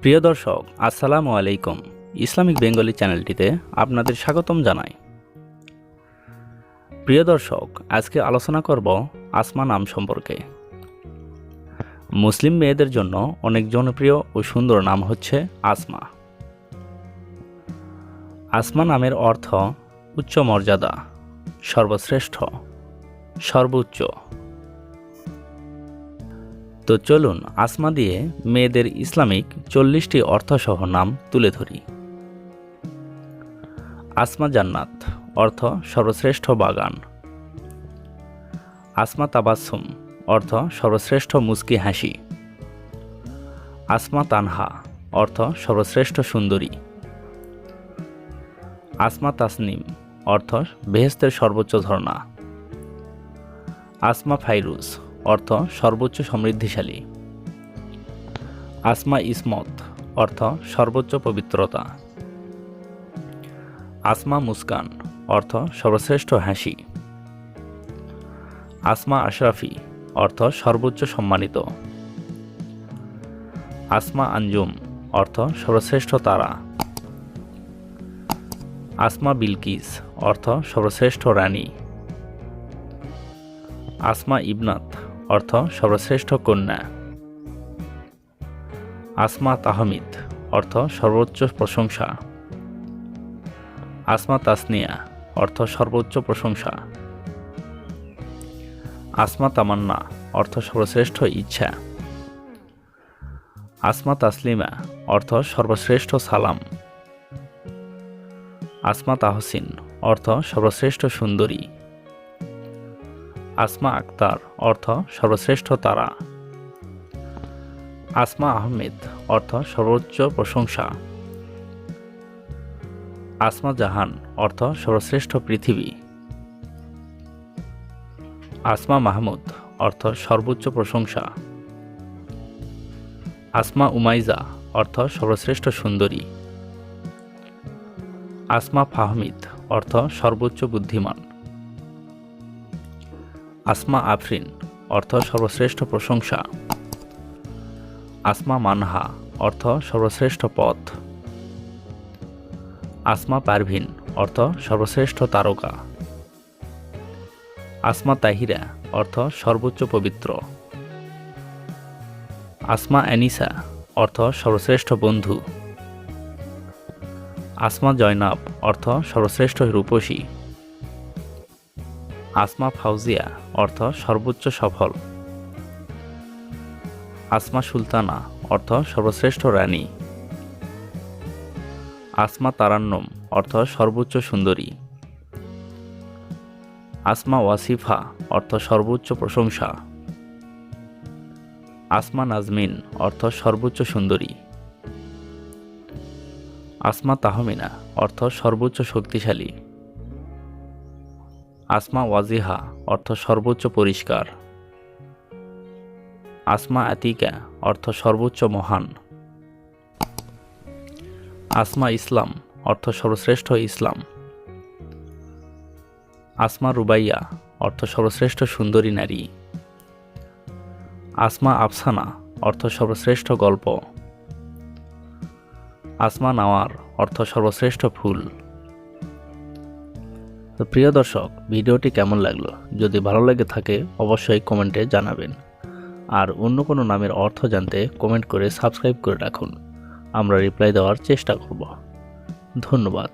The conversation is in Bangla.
প্রিয় দর্শক, আসসালামু আলাইকুম। ইসলামিক বেঙ্গলি চ্যানেলটিতে আপনাদের স্বাগতম জানাই। প্রিয় দর্শক, আজকে আলোচনা করব আসমা নাম সম্পর্কে। মুসলিম মেয়েদের জন্য অনেক জনপ্রিয় ও সুন্দর নাম হচ্ছে আসমা। আসমা নামের অর্থ উচ্চ মর্যাদা, সর্বশ্রেষ্ঠ, সর্বোচ্চ। তো চলুন আসমা দিয়ে মেয়েদের ইসলামিক 40টি অর্থসহ নাম তুলে ধরি। আসমা জান্নাত অর্থ সর্বশ্রেষ্ঠ বাগান। আসমা তাবাসসুম অর্থ সর্বশ্রেষ্ঠ মুস্কি হাসি। আসমা তানহা অর্থ সর্বশ্রেষ্ঠ সুন্দরী। আসমা তাসনিম অর্থ বেহেশতের সর্বোচ্চ ঝর্ণা। আসমা ফাইরুজ অর্থ সর্বোচ্চ সমৃদ্ধিশালী। আসমা ইসমত অর্থ সর্বোচ্চ পবিত্রতা। আসমা মুস্কান অর্থ সর্বশ্রেষ্ঠ হাসি। আসমা আশরাফি অর্থ সর্বোচ্চ সম্মানিত। আসমা আঞ্জুম অর্থ সর্বশ্রেষ্ঠ তারা। আসমা বিলকিস অর্থ সর্বশ্রেষ্ঠ রানী। আসমা ইবনাত অর্থ সর্বশ্রেষ্ঠ কন্যা। আসমা তাহমিদ অর্থ সর্বোচ্চ প্রশংসা। আসমা তাসনিয়া অর্থ সর্বোচ্চ প্রশংসা। আসমা তামান্না অর্থ সর্বশ্রেষ্ঠ ইচ্ছা। আসমা তাসলিমা অর্থ সর্বশ্রেষ্ঠ সালাম। আসমা তাহসিন অর্থ সর্বশ্রেষ্ঠ সুন্দরী। আসমা আক্তার অর্থ সর্বশ্রেষ্ঠ তারা। আসমা আহমেদ অর্থ সর্বোচ্চ প্রশংসা। আসমা জাহান অর্থ সর্বশ্রেষ্ঠ পৃথিবী। আসমা মাহমুদ অর্থ সর্বোচ্চ প্রশংসা। আসমা উমাইজা অর্থ সর্বশ্রেষ্ঠ সুন্দরী। আসমা ফাহমিদ অর্থ সর্বোচ্চ বুদ্ধিমান। আসমা আফরিন অর্থ সর্বশ্রেষ্ঠ প্রশংসা। আসমা মানহা অর্থ সর্বশ্রেষ্ঠ পথ। আসমা পারভিন অর্থ সর্বশ্রেষ্ঠ তারকা। আসমা তাহিরা অর্থ সর্বোচ্চ পবিত্র। আসমা অ্যানিসা অর্থ সর্বশ্রেষ্ঠ বন্ধু। আসমা জয়নাব অর্থ সর্বশ্রেষ্ঠ রূপসী। আসমা ফাউজিয়া অর্থ সর্বোচ্চ সফল। আসমা সুলতানা অর্থ সর্বশ্রেষ্ঠ রানী। আসমা তারান্নম অর্থ সর্বোচ্চ সুন্দরী। আসমা ওয়াসিফা অর্থ সর্বোচ্চ প্রশংসা। আসমা নাজমিন অর্থ সর্বোচ্চ সুন্দরী। আসমা তাহমিনা অর্থ সর্বোচ্চ শক্তিশালী। আসমা ওয়াজিহা অর্থ সর্বোচ্চ পরিষ্কার। আসমা আতিকা অর্থ সর্বোচ্চ মহান। আসমা ইসলাম অর্থ সর্বশ্রেষ্ঠ ইসলাম। আসমা রুবাইয়া অর্থ সর্বশ্রেষ্ঠ সুন্দরী নারী। আসমা আফসানা অর্থ সর্বশ্রেষ্ঠ গল্প। আসমা নাওয়ার অর্থ সর্বশ্রেষ্ঠ ফুল। তো প্রিয় দর্শক, ভিডিওটি কেমন লাগলো? যদি ভালো লেগে থাকে অবশ্যই কমেন্টে জানাবেন। আর অন্য কোনো নামের অর্থ জানতে কমেন্ট করে সাবস্ক্রাইব করে রাখুন। আমরা রিপ্লাই দেওয়ার চেষ্টা করব। ধন্যবাদ।